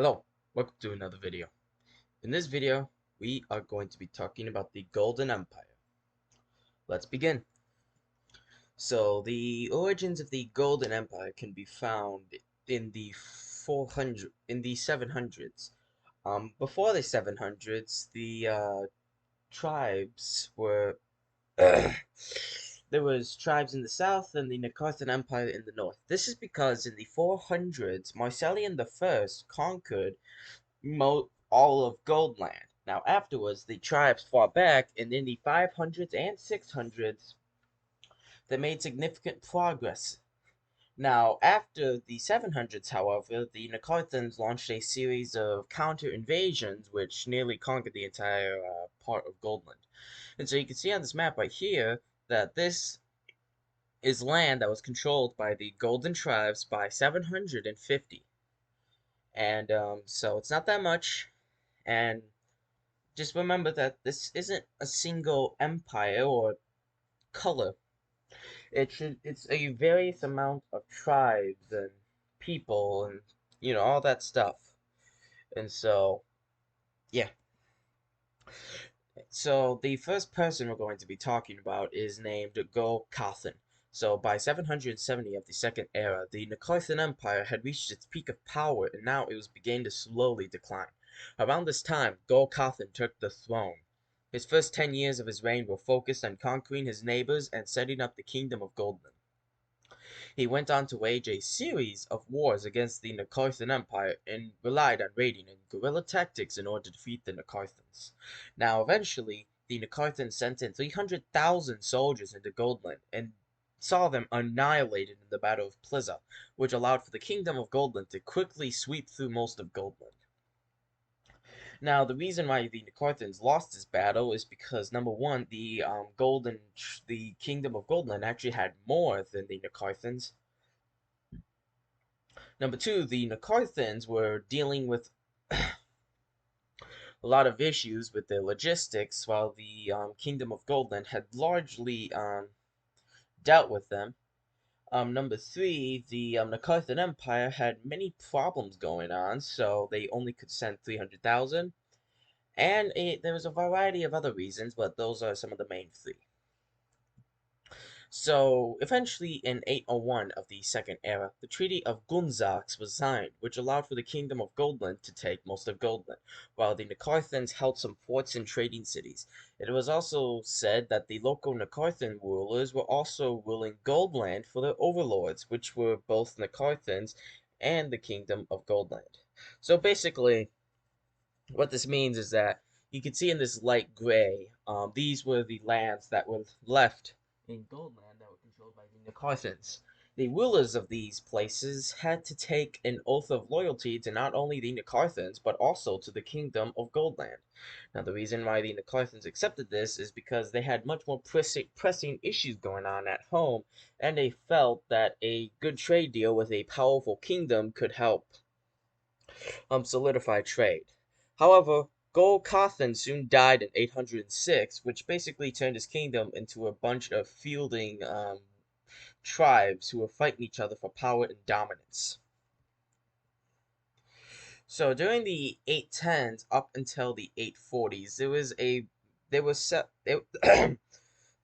Hello, welcome to another video. In this video, we are going to be talking about the Golden Empire. Let's begin. So, the origins of the Golden Empire can be found in the 700s. Before the 700s, the tribes were there was tribes in the south and the Nakarthan Empire in the north. This is because in the 400s, Marcellian I conquered all of Goldland. Now, afterwards, the tribes fought back, and in the 500s and 600s, they made significant progress. Now, after the 700s, however, the Nakarthans launched a series of counter-invasions which nearly conquered the entire part of Goldland. And so you can see on this map right here that this is land that was controlled by the Golden tribes by 750. And so it's not that much, and just remember that this isn't a single empire or color. It's a various amount of tribes and people and all that stuff. And so yeah. So the first person we're going to be talking about is named Cathan. So by 770 of the Second Era, the Nakarthan Empire had reached its peak of power, and now it was beginning to slowly decline. Around this time, Cathan took the throne. His first 10 years of his reign were focused on conquering his neighbors and setting up the Kingdom of Goldland. He went on to wage a series of wars against the Nakarthan Empire and relied on raiding and guerrilla tactics in order to defeat the Nakarthans. Now, eventually, the Nakarthans sent in 300,000 soldiers into Goldland and saw them annihilated in the Battle of Pliza, which allowed for the Kingdom of Goldland to quickly sweep through most of Goldland. Now, the reason why the Nakarthans lost this battle is because number one, the Kingdom of Goldland actually had more than the Nakarthans. Number two, the Nakarthans were dealing with a lot of issues with their logistics, while the Kingdom of Goldland had largely dealt with them. Number three, the Nakarthan Empire had many problems going on, so they only could send 300,000. And there was a variety of other reasons, but those are some of the main three. So, eventually, in 801 of the Second Era, the Treaty of Gonzo was signed, which allowed for the Kingdom of Goldland to take most of Goldland, while the Nakarthans held some forts and trading cities. It was also said that the local Nakarthan rulers were also ruling Goldland for their overlords, which were both Nakarthans and the Kingdom of Goldland. So basically, what this means is that you can see in this light gray, these were the lands that were left in Goldland that were controlled by the Nakarthans. The rulers of these places had to take an oath of loyalty to not only the Nakarthans, but also to the Kingdom of Goldland. Now, the reason why the Nakarthans accepted this is because they had much more pressing issues going on at home, and they felt that a good trade deal with a powerful kingdom could help solidify trade. However, Cathan soon died in 806, which basically turned his kingdom into a bunch of feuding tribes who were fighting each other for power and dominance. So during the 810s up until the 840s, there was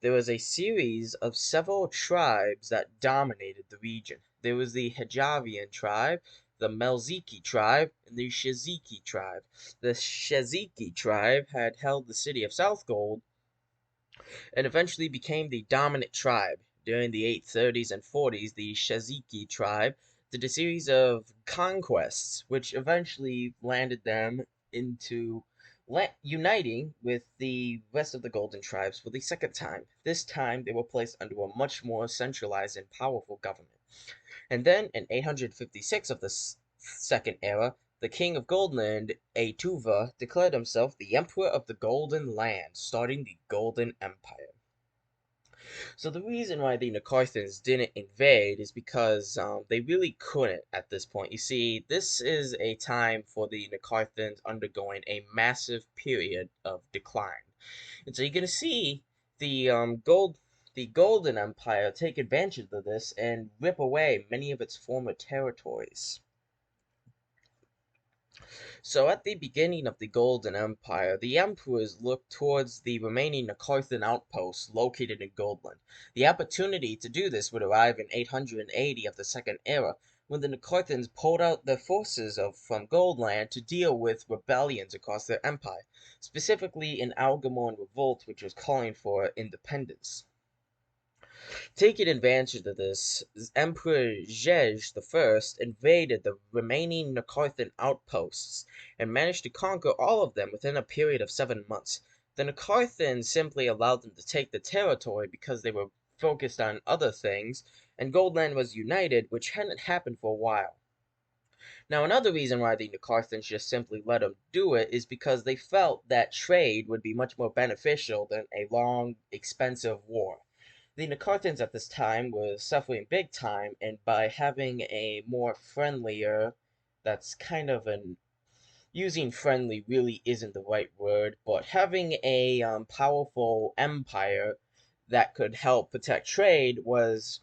there was a series of several tribes that dominated the region. There was the Hijavian tribe, the Melziki tribe, and the Shaziki tribe. The Shaziki tribe had held the city of South Gold and eventually became the dominant tribe. During the 830s and 40s, the Shaziki tribe did a series of conquests, which eventually landed them into uniting with the rest of the Golden Tribes for the second time. This time, they were placed under a much more centralized and powerful government. And then, in 856 of the Second Era, the king of Goldland, Etuva, declared himself the Emperor of the Golden Land, starting the Golden Empire. So the reason why the Nakarthans didn't invade is because they really couldn't at this point. You see, this is a time for the Nakarthans undergoing a massive period of decline. And so you're going to see the the Golden Empire take advantage of this and rip away many of its former territories. So at the beginning of the Golden Empire, the emperors looked towards the remaining Nakarthan outposts located in Goldland. The opportunity to do this would arrive in 880 of the Second Era, when the Nakarthans pulled out their forces from Goldland to deal with rebellions across their empire, specifically an Algamorn revolt which was calling for independence. Taking advantage of this, Emperor Zhej I invaded the remaining Nakarthan outposts and managed to conquer all of them within a period of 7 months. The Nakarthans simply allowed them to take the territory because they were focused on other things, and Goldland was united, which hadn't happened for a while. Now, another reason why the Nakarthans just simply let them do it is because they felt that trade would be much more beneficial than a long, expensive war. The Nakarthans at this time were suffering big time, and by having a more friendlier, that's kind of an using friendly really isn't the right word, but having a powerful empire that could help protect trade was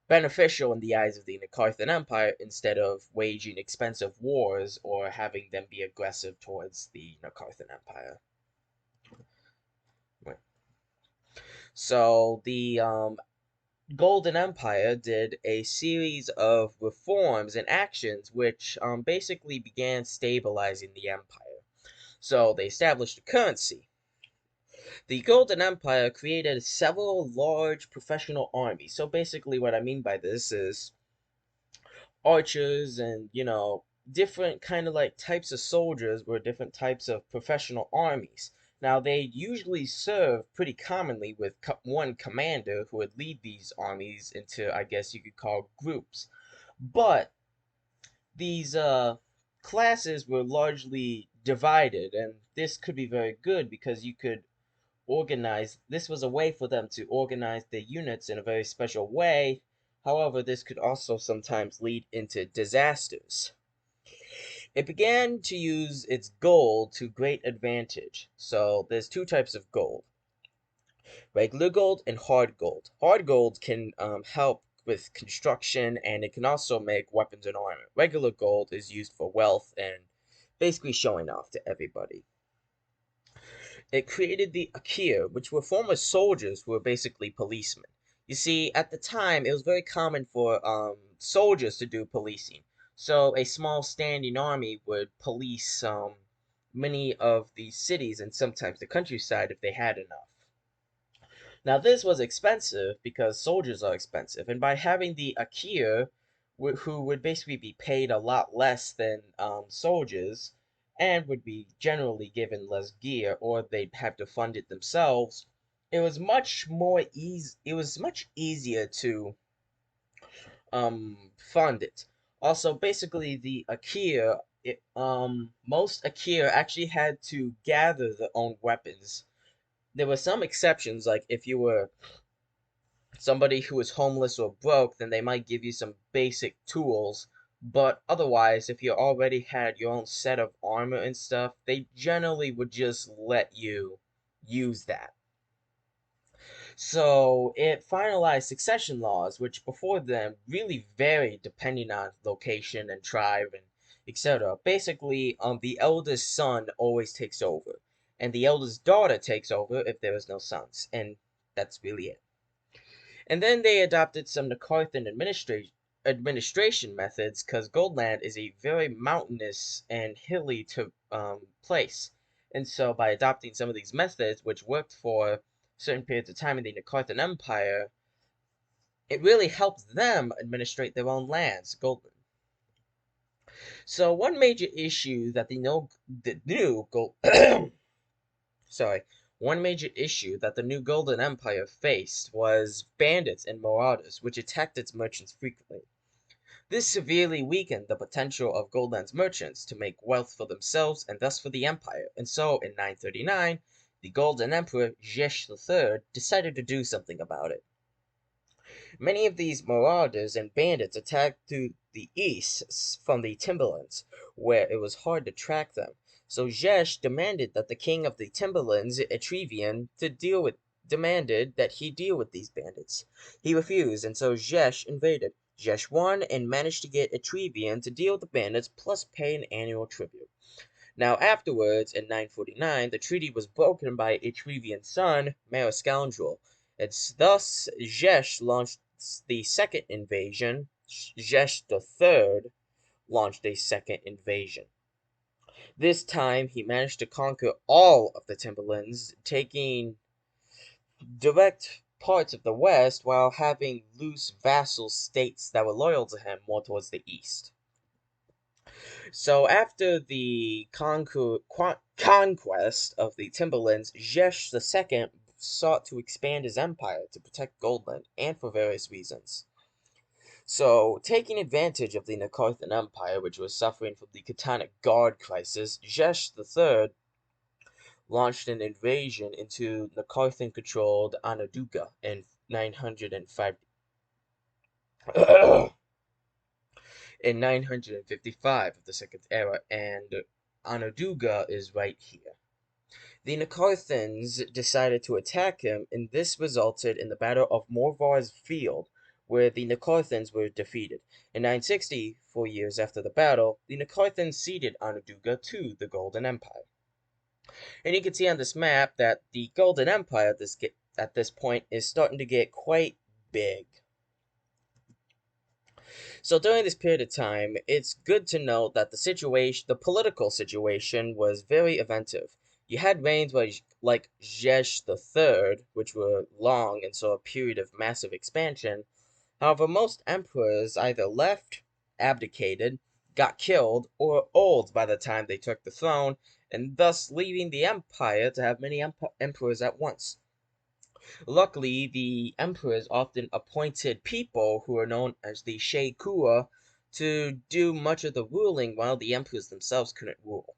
beneficial in the eyes of the Nakarthan Empire instead of waging expensive wars or having them be aggressive towards the Nakarthan Empire. Right. So the Golden Empire did a series of reforms and actions which basically began stabilizing the empire. So they established a currency. The Golden Empire created several large professional armies. So basically, what I mean by this is archers and, different kind of like types of soldiers were different types of professional armies. Now, they usually serve pretty commonly with one commander who would lead these armies into, I guess you could call, groups. But these classes were largely divided, and this could be very good because you could organize. This was a way for them to organize their units in a very special way. However, this could also sometimes lead into disasters. It began to use its gold to great advantage. So there's two types of gold: regular gold and hard gold. Hard gold can help with construction, and it can also make weapons and armor. Regular gold is used for wealth and basically showing off to everybody. It created the Akir, which were former soldiers who were basically policemen. You see, at the time, it was very common for soldiers to do policing. So a small standing army would police many of the cities and sometimes the countryside if they had enough. Now, this was expensive because soldiers are expensive, and by having the Akir, who would basically be paid a lot less than soldiers, and would be generally given less gear, or they'd have to fund it themselves, it was much more easy. It was much easier to fund it. Also, basically, the Akir, most Akir actually had to gather their own weapons. There were some exceptions, like if you were somebody who is homeless or broke, then they might give you some basic tools. But otherwise, if you already had your own set of armor and stuff, they generally would just let you use that. So it finalized succession laws, which before them really varied depending on location and tribe and etc. Basically, the eldest son always takes over, and the eldest daughter takes over if there is no sons, and that's really it. And then they adopted some Nakarthan administration methods because Goldland is a very mountainous and hilly to place. And so by adopting some of these methods, which worked for certain periods of time in the Nakarthan Empire, it really helped them administrate their own lands, Goldland. So one major issue that the new Gold sorry, one major issue that the new Golden Empire faced was bandits and marauders, which attacked its merchants frequently. This severely weakened the potential of Goldland's merchants to make wealth for themselves and thus for the empire, and so in 939, the Golden Emperor Zhej III decided to do something about it. Many of these marauders and bandits attacked to the east from the Timberlands, where it was hard to track them. So Zhej demanded that the king of the Timberlands, Etrevian, demanded that he deal with these bandits. He refused, and so Zhej invaded. Zhej won and managed to get Etrevian to deal with the bandits plus pay an annual tribute. Now afterwards, in 949, the treaty was broken by Etrevian's son, Mare Scoundrel. It's thus Jesh launched the second invasion. Jesh the Third launched a second invasion. This time, he managed to conquer all of the Timberlands, taking direct parts of the west while having loose vassal states that were loyal to him more towards the east. So after the conquest of the Timberlands, Jesh II sought to expand his empire to protect Goldland, and for various reasons. So, taking advantage of the Nakarthan Empire, which was suffering from the Catanic Guard crisis, Jesh III launched an invasion into Nakarthan-controlled Anaduga in 905. In 955 of the Second Era, and Anaduga is right here. The Nakarthans decided to attack him, and this resulted in the Battle of Morvar's Field, where the Nakarthans were defeated. In 960, 4 years after the battle, the Nakarthans ceded Anaduga to the Golden Empire. And you can see on this map that the Golden Empire at this point is starting to get quite big. So during this period of time, it's good to note that the political situation was very inventive. You had reigns like Jesh III, which were long and saw a period of massive expansion. However, most emperors either left, abdicated, got killed, or old by the time they took the throne, and thus leaving the empire to have many emperors at once. Luckily, the emperors often appointed people who are known as the Sheikua to do much of the ruling while the emperors themselves couldn't rule.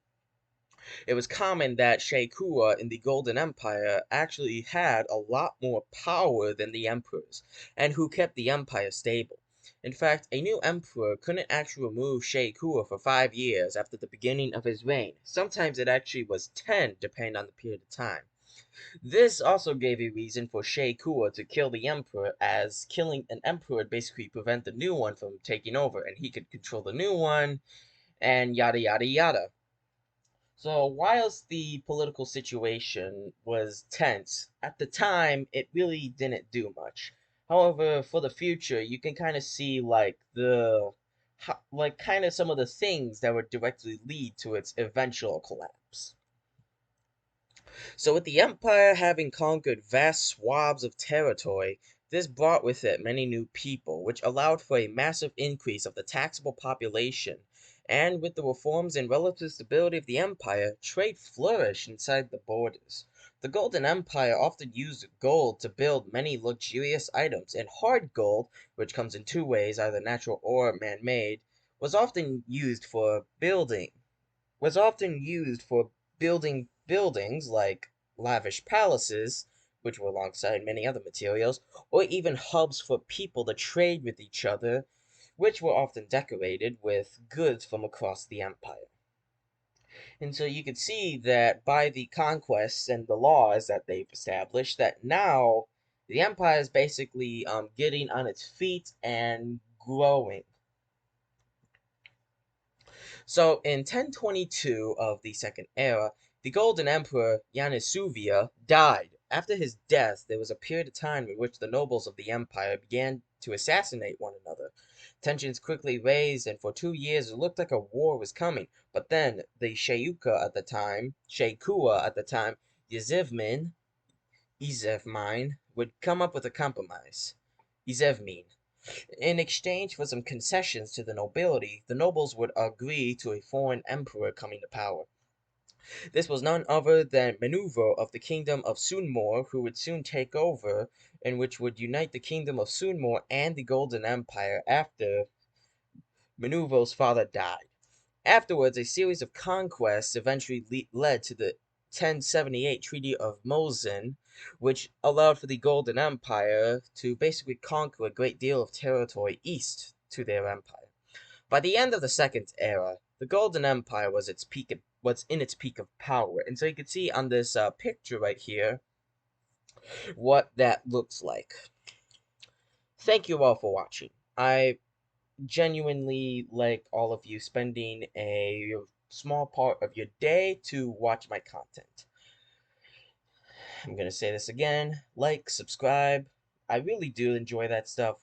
It was common that Sheikua in the Golden Empire actually had a lot more power than the emperors, and who kept the empire stable. In fact, a new emperor couldn't actually remove Sheikua for 5 years after the beginning of his reign. Sometimes it actually was 10, depending on the period of time. This also gave a reason for Sheikua to kill the emperor, as killing an emperor would basically prevent the new one from taking over, and he could control the new one, and yada yada yada. So, whilst the political situation was tense, at the time it really didn't do much. However, for the future, you can kind of see kind of some of the things that would directly lead to its eventual collapse. So, with the empire having conquered vast swaths of territory, this brought with it many new people, which allowed for a massive increase of the taxable population. And with the reforms and relative stability of the empire, trade flourished inside the borders. The Golden Empire often used gold to build many luxurious items, and hard gold, which comes in two ways, either natural or man-made, was often used for building buildings like lavish palaces, which were alongside many other materials, or even hubs for people to trade with each other, which were often decorated with goods from across the empire. And so you can see that by the conquests and the laws that they've established, that now the empire is basically getting on its feet and growing. So in 1022 of the Second Era, the Golden Emperor Yanisuvia died. After his death, there was a period of time in which the nobles of the empire began to assassinate one another. Tensions quickly raised, and for 2 years it looked like a war was coming. But then the Sheikua at the time, Izevmine, would come up with a compromise. Izevmine. In exchange for some concessions to the nobility, the nobles would agree to a foreign emperor coming to power. This was none other than Menuvo of the kingdom of Sunmor, who would soon take over, and which would unite the kingdom of Sunmor and the Golden Empire after Menuvo's father died. Afterwards, a series of conquests eventually led to the 1078 Treaty of Gonzo, which allowed for the Golden Empire to basically conquer a great deal of territory east to their empire. By the end of the Second Era, the Golden Empire was in its peak of power, and so you can see on this picture right here what that looks like. Thank you all for watching. I genuinely like all of you spending a small part of your day to watch my content. I'm gonna say this again, like, subscribe. I really do enjoy that stuff.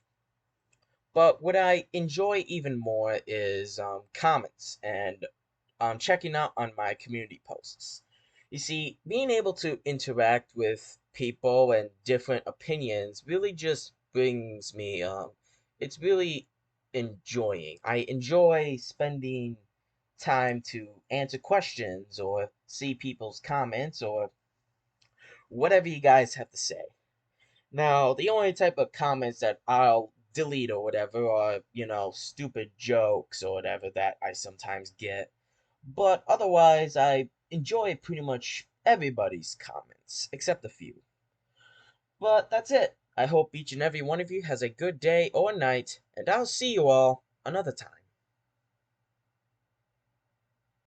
But what I enjoy even more is comments and checking out on my community posts. You see, being able to interact with people and different opinions really just brings me, it's really enjoying. I enjoy spending time to answer questions or see people's comments or whatever you guys have to say. Now, the only type of comments that I'll delete or whatever are, stupid jokes or whatever that I sometimes get. But otherwise, I enjoy pretty much everybody's comments, except a few. But that's it. I hope each and every one of you has a good day or night, and I'll see you all another time.